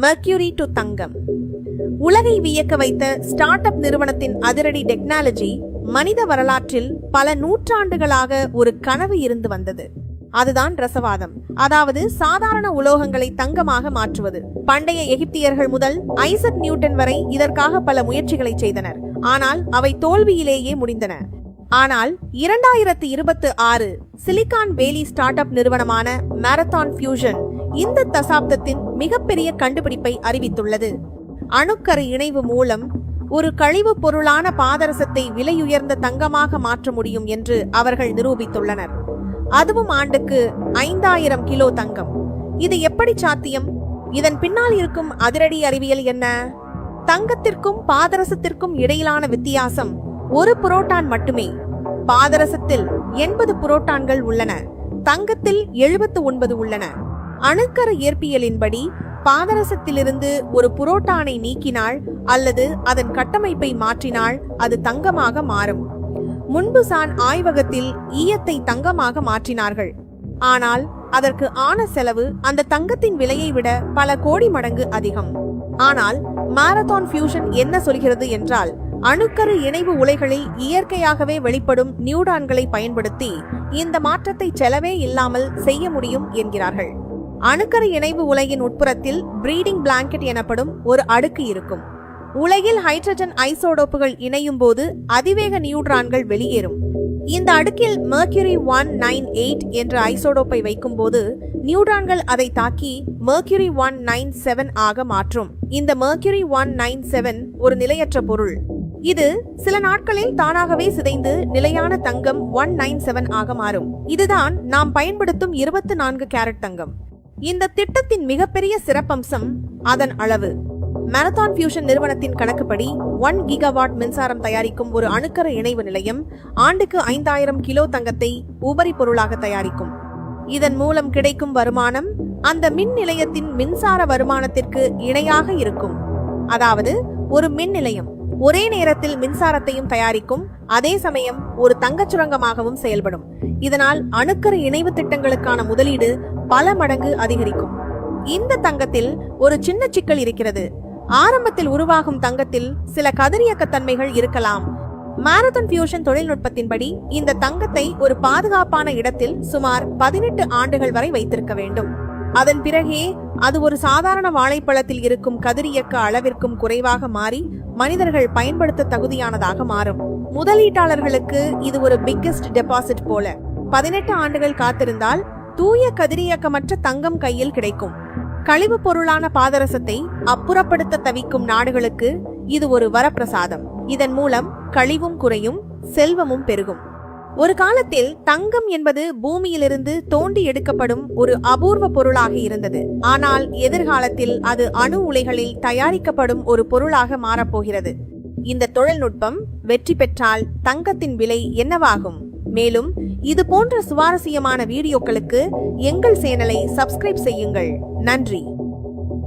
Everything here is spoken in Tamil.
மெர்க்யூரி டு தங்கம். உலகை வியக்க வைத்த ஸ்டார்ட் அப் நிறுவனத்தின் அதிரடி டெக்னாலஜி மனித வரலாற்றில் பல நூற்றாண்டுகளாக ஒரு கனவு இருந்து வந்தது. அதுதான் ரசவாதம், அதாவது சாதாரண உலோகங்களை தங்கமாக மாற்றுவது. பண்டைய எகிப்தியர்கள் முதல் ஐசக் நியூட்டன் வரை இதற்காக பல முயற்சிகளை செய்தனர். ஆனால் அவை தோல்வியிலேயே முடிந்தன. ஆனால் 2026 சிலிகான் வேலி ஸ்டார்ட் அப் நிறுவனமான மாரத்தான் ஃபியூஷன் இந்த தசாப்தத்தின் மிகப்பெரிய கண்டுபிடிப்பை அறிவித்துள்ளது. அணுக்கரு இணைவு மூலம் ஒரு கழிவு பொருளான பாதரசத்தை விலையுயர்ந்த தங்கமாக மாற்ற முடியும் என்று அவர்கள் நிரூபித்துள்ளனர். அதுவும் ஆண்டுக்கு 5000 கிலோ தங்கம். இது எப்படி சாத்தியம்? இதன் பின்னால் இருக்கும் அதிரடி அறிவியல் என்ன? தங்கத்திற்கும் பாதரசத்திற்கும் இடையிலான வித்தியாசம் ஒரு புரோட்டான் மட்டுமே. பாதரசத்தில் 80 புரோட்டான்கள் உள்ளன, தங்கத்தில் 79 உள்ளன. அணுக்கரு இயற்பியலின்படி பாதரசத்திலிருந்து ஒரு புரோட்டானை நீக்கினால் அல்லது அதன் கட்டமைப்பை மாற்றினால் அது தங்கமாக மாறும். முன்புசான் ஆய்வகத்தில் ஈயத்தை தங்கமாக மாற்றினார்கள். ஆனால் அதற்கு ஆன செலவு அந்த தங்கத்தின் விலையை விட பல கோடி மடங்கு அதிகம். ஆனால் மாரத்தான் ஃபியூஷன் என்ன சொல்கிறது என்றால், அணுக்கரு இணைவு உலைகளில் இயற்கையாகவே வெளிப்படும் நியூட்ரான்களை பயன்படுத்தி இந்த மாற்றத்தை செலவே இல்லாமல் செய்ய முடியும் என்கிறார்கள். அணுக்கரு இணைவு உலையின் உட்புறத்தில் பிரீடிங் பிளாங்கெட் எனப்படும் ஒரு அடுக்கு இருக்கும். உலையில் ஹைட்ரஜன் ஐசோடோப்புகள் இணையும் போது அதிவேக நியூட்ரான்கள் வெளியேறும். இந்த அடுக்கில் மெர்க்யூரி 198 என்ற ஐசோடோப்பை வைக்கும் போது நியூட்ரான்கள் அதை தாக்கி மெர்க்யூரி 197 ஆக மாற்றும். இந்த மெர்க்யூரி 197 ஒரு நிலையற்ற பொருள். இது சில நாட்களில் தானாகவே சிதைந்து நிலையான தங்கம் 197 ஆக மாறும். இதுதான் நாம் பயன்படுத்தும் 24 கேரட் தங்கம். இந்த திட்டத்தின் மிகப்பெரிய சிறப்பம்சம் அதன் அளவு. மாரத்தான் ஃபியூஷன் நிறுவனத்தின் கணக்குப்படி 1 கிகாவாட் மின்சாரம் தயாரிக்கும் ஒரு அணுக்கரு இணைவு நிலையம் ஆண்டுக்கு 5000 கிலோ தங்கத்தை உபரி பொருளாக தயாரிக்கும். இதன் மூலம் கிடைக்கும் வருமானம் அந்த மின் நிலையத்தின் மின்சார வருமானத்திற்கு இணையாக இருக்கும். அதாவது ஒரு மின் நிலையம் ஒரே நேரத்தில் மின்சாரத்தையும் தயாரிக்கும், அதே சமயம் ஒரு தங்கச் சுரங்கமாகவும் செயல்படும். இதனால் அணுக்கரு இணைவு திட்டங்களுக்கான முதலீடு பல மடங்கு அதிகரிக்கும். இந்த தங்கத்தில் ஒரு சின்ன சிக்கல் இருக்கிறது. ஆரம்பத்தில் உருவாகும் தங்கத்தில் சில கதிரியக்க தன்மைகள் இருக்கலாம். மாரத்தான் ஃபியூஷன் தொழில்நுட்பத்தின்படி இந்த தங்கத்தை ஒரு பாதுகாப்பான இடத்தில் சுமார் 18 ஆண்டுகள் வரை வைத்திருக்க வேண்டும். அதன் பிறகே அது ஒரு சாதாரண வாழைப்பழத்தில் இருக்கும் கதிரியக்க அளவிற்கும் குறைவாக மாறி மனிதர்கள் பயன்படுத்த தகுதியானதாக மாறும். முதலீட்டாளர்களுக்கு இது ஒரு பிக்கெஸ்ட் டெபாசிட் போல. 18 ஆண்டுகள் காத்திருந்தால் தூய கதிரியக்கமற்ற தங்கம் கையில் கிடைக்கும். கழிவு பொருளான பாதரசத்தை அப்புறப்படுத்த தவிக்கும் நாடுகளுக்கு இது ஒரு வரப்பிரசாதம். இதன் மூலம் கழிவும் குறையும், செல்வமும் பெருகும். ஒரு காலத்தில் தங்கம் என்பது பூமியிலிருந்து தோண்டி எடுக்கப்படும் ஒரு அபூர்வ பொருளாக இருந்தது. ஆனால் எதிர்காலத்தில் அது அணு உலைகளில் தயாரிக்கப்படும் ஒரு பொருளாக மாறப்போகிறது. இந்த தொழில்நுட்பம் வெற்றி பெற்றால் தங்கத்தின் விலை என்னவாகும்? மேலும் இது போன்ற சுவாரஸ்யமான வீடியோக்களுக்கு எங்கள் சேனலை சப்ஸ்கிரைப் செய்யுங்கள். நன்றி.